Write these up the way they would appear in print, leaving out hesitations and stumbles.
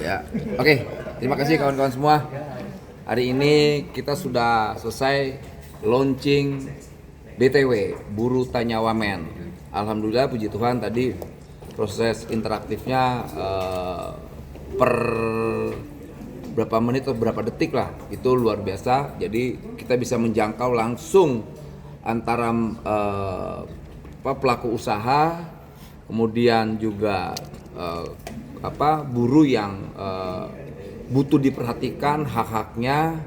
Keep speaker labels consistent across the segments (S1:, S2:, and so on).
S1: Ya, oke. Terima kasih kawan-kawan semua. Hari ini kita sudah selesai launching BTW, Buru Tanya Wamen. Alhamdulillah, puji Tuhan tadi proses interaktifnya per berapa menit atau berapa detik lah, itu luar biasa. Jadi kita bisa menjangkau langsung antara pelaku usaha, kemudian juga buruh yang butuh diperhatikan hak-haknya.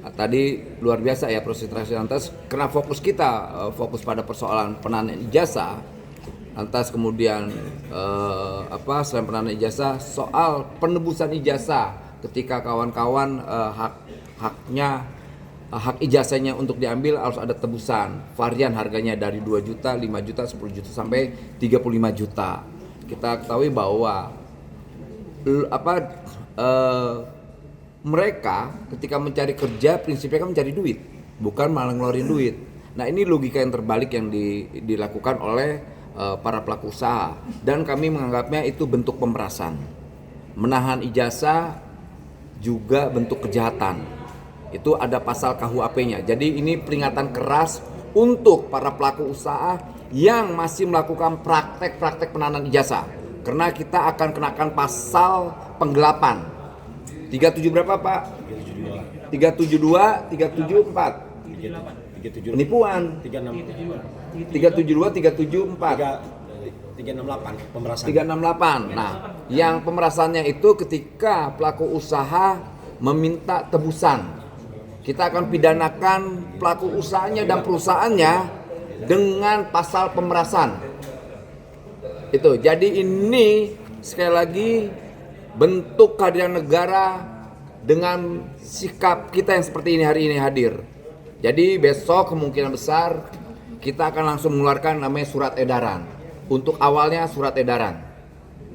S1: Tadi luar biasa ya proses transaksi. Lantas karena fokus kita fokus pada persoalan penahanan ijazah, lantas kemudian selain penahanan ijazah, soal penebusan ijazah ketika kawan-kawan hak ijazahnya untuk diambil harus ada tebusan. Varian harganya dari 2 juta, 5 juta, 10 juta sampai 35 juta. Kita ketahui bahwa mereka ketika mencari kerja prinsipnya kan mencari duit, bukan malah ngeluarin duit. Nah, ini logika yang terbalik yang dilakukan oleh para pelaku usaha, dan kami menganggapnya itu bentuk pemerasan. Menahan ijazah juga bentuk kejahatan. Itu ada pasal KUHP-nya. Jadi ini peringatan keras untuk para pelaku usaha yang masih melakukan praktek-praktek penahanan ijazah. Karena kita akan kenakan pasal penggelapan. 37 berapa, Pak? 372, 374.
S2: 37.
S1: Penipuan. 372, 374.
S2: 368 pemerasan.
S1: 368. Nah, yang pemerasannya itu ketika pelaku usaha meminta tebusan. Kita akan pidanakan pelaku usahanya dan perusahaannya dengan pasal pemerasan. Itu. Jadi ini sekali lagi bentuk kehadiran negara dengan sikap kita yang seperti ini hari ini hadir. Jadi besok kemungkinan besar kita akan langsung mengeluarkan namanya surat edaran. Untuk awalnya surat edaran.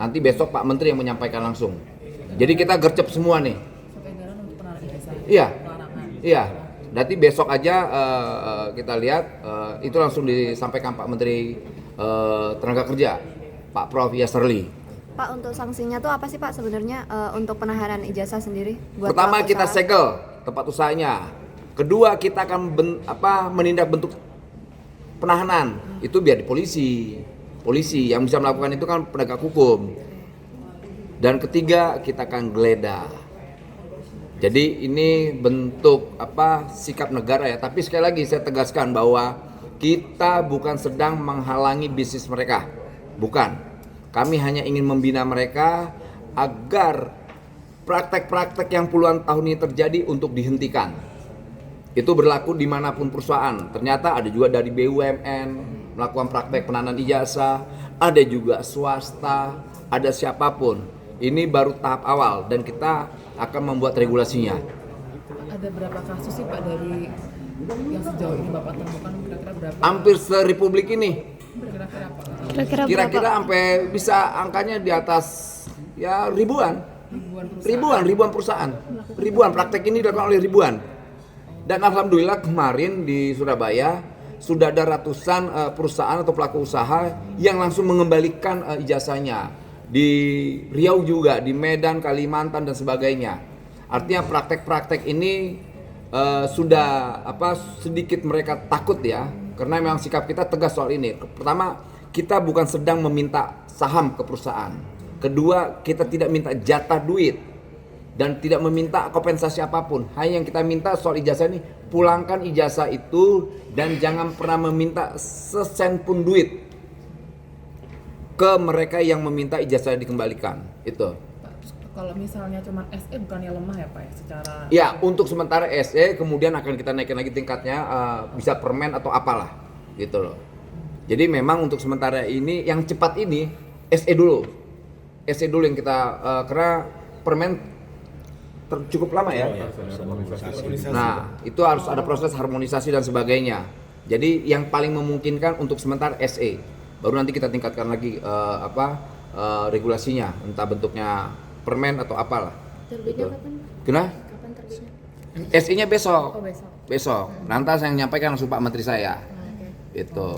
S1: Nanti besok Pak Menteri yang menyampaikan langsung. Jadi kita gercep semua nih.
S3: Surat edaran untuk penahanan ijazah.
S1: Iya.
S3: Pelarangan.
S1: Iya. Nanti besok aja kita lihat itu langsung disampaikan Pak Menteri Tenaga Kerja, Pak Prof. Yasserli.
S4: Pak, untuk sanksinya tuh apa sih Pak sebenarnya untuk penahanan ijazah sendiri? Buat
S1: Pertama
S4: pelaku
S1: kita
S4: usaha?
S1: segel tempat usahanya. Kedua kita akan menindak bentuk penahanan. Itu biar di polisi. Polisi yang bisa melakukan itu kan penegak hukum. Dan ketiga kita akan geledah. Jadi ini bentuk sikap negara ya. Tapi sekali lagi saya tegaskan bahwa kita bukan sedang menghalangi bisnis mereka. Bukan. Kami hanya ingin membina mereka agar praktek-praktek yang puluhan tahun ini terjadi untuk dihentikan. Itu berlaku dimanapun perusahaan. Ternyata ada juga dari BUMN melakukan praktek penahanan ijazah, ada juga swasta, ada siapapun. Ini baru tahap awal dan kita akan membuat regulasinya.
S3: Ada berapa kasus sih Pak dari yang sejauh ini Bapak temukan, kira-kira berapa?
S1: Hampir se-Republik ini.
S3: Kira-kira Pak?
S4: Kira-kira
S1: Sampai bisa angkanya di atas ya ribuan perusahaan. Ribuan praktek ini dilakukan oleh ribuan. Dan alhamdulillah kemarin di Surabaya sudah ada ratusan perusahaan atau pelaku usaha yang langsung mengembalikan ijazahnya. Di Riau juga, di Medan, Kalimantan dan sebagainya. Artinya praktek-praktek ini sudah sedikit mereka takut ya, karena memang sikap kita tegas soal ini. Pertama, kita bukan sedang meminta saham ke perusahaan. Kedua, kita tidak minta jatah duit dan tidak meminta kompensasi apapun. Hanya yang kita minta soal ijazah ini, pulangkan ijazah itu dan jangan pernah meminta sesen pun duit ke mereka yang meminta ijazah dikembalikan. Itu.
S3: Pak, kalau misalnya cuma SE bukannya lemah ya Pak ya secara...
S1: Ya, untuk sementara SE, kemudian akan kita naikin lagi tingkatnya, bisa permen atau apalah, gitu loh. Jadi memang untuk sementara ini, yang cepat ini, SE dulu yang kita, karena permen cukup lama ya. Nah, itu harus ada proses harmonisasi dan sebagainya. Jadi yang paling memungkinkan untuk sementara SE, baru nanti kita tingkatkan lagi regulasinya, entah bentuknya permen atau apalah.
S4: Terbitnya
S1: Gitu.
S4: kapan?
S1: Kenapa?
S4: Kapan terbitnya?
S1: SE-nya besok.
S3: Oh, besok.
S1: Besok. Nanti saya menyampaikan langsung Pak Menteri saya.
S4: Oke.
S1: Itu.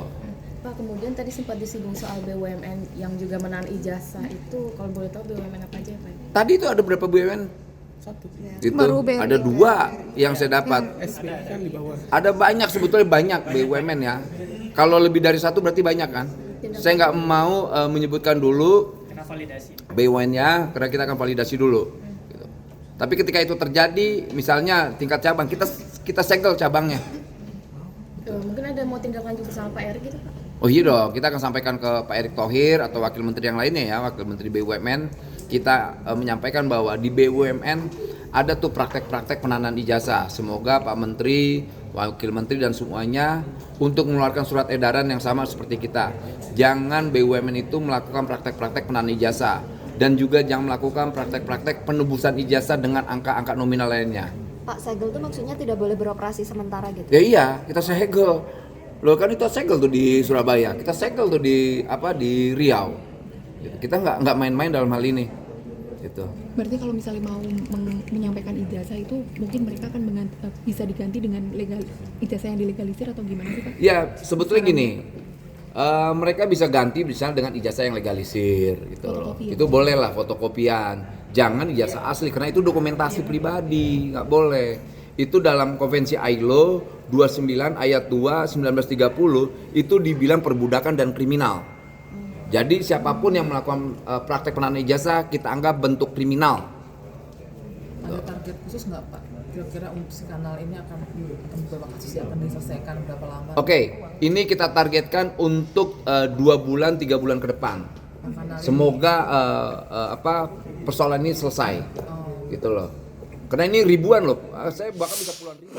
S5: Pak, kemudian tadi sempat disinggung soal BUMN yang juga menahan ijazah itu, kalau boleh tahu BUMN apa aja ya Pak?
S1: Tadi itu ada berapa BUMN?
S2: Satu.
S1: Itu
S4: Baru BRI.
S1: ada 2 yang saya dapat.
S2: SB kan di bawah.
S1: Ada banyak, sebetulnya banyak BUMN ya. Kalau lebih dari 1 berarti banyak kan. Saya nggak mau menyebutkan dulu BUMN-nya karena kita akan validasi dulu. Gitu. Tapi ketika itu terjadi, misalnya tingkat cabang, kita segel cabangnya.
S5: Mungkin ada mau tindak lanjut bersama Pak Erick gitu Pak?
S1: Oh iya dong, kita akan sampaikan ke Pak Erick Thohir atau wakil menteri yang lainnya ya, wakil menteri BUMN. Kita menyampaikan bahwa di BUMN ada tuh praktek-praktek penanaman ijazah. Semoga Pak Menteri, wakil menteri dan semuanya untuk mengeluarkan surat edaran yang sama seperti kita. Jangan BUMN itu melakukan praktek-praktek penanaman ijazah dan juga jangan melakukan praktek-praktek penebusan ijazah dengan angka-angka nominal lainnya.
S4: Pak, segel tuh maksudnya tidak boleh beroperasi sementara gitu?
S1: Ya iya, kita segel. Loh kan itu segel tuh di Surabaya, kita segel tuh di Riau. Kita nggak main-main dalam hal ini. Gitu.
S6: Berarti kalau misalnya mau menyampaikan ijazah itu mungkin mereka akan bisa diganti dengan ijazah yang dilegalisir atau gimana sih Pak?
S1: Ya sebetulnya gini, mereka bisa ganti misalnya dengan ijazah yang legalisir gitu loh.
S6: Fotokopi ya?
S1: Itu boleh lah fotokopian. Jangan ijazah asli karena itu dokumentasi pribadi, nggak boleh. Itu dalam konvensi ILO 29 ayat 2 1930 itu dibilang perbudakan dan kriminal. Jadi siapapun yang melakukan praktek penanaman ijazah kita anggap bentuk kriminal.
S3: Ada target khusus nggak Pak? Kira-kira untuk si kanal ini akan beberapa kasus yang akan diselesaikan berapa lama?
S1: Oke, ini kita targetkan untuk 2 bulan 3 bulan ke depan. Semoga persoalan ini selesai, gitu loh. Karena ini ribuan loh, saya bahkan bisa puluhan ribu.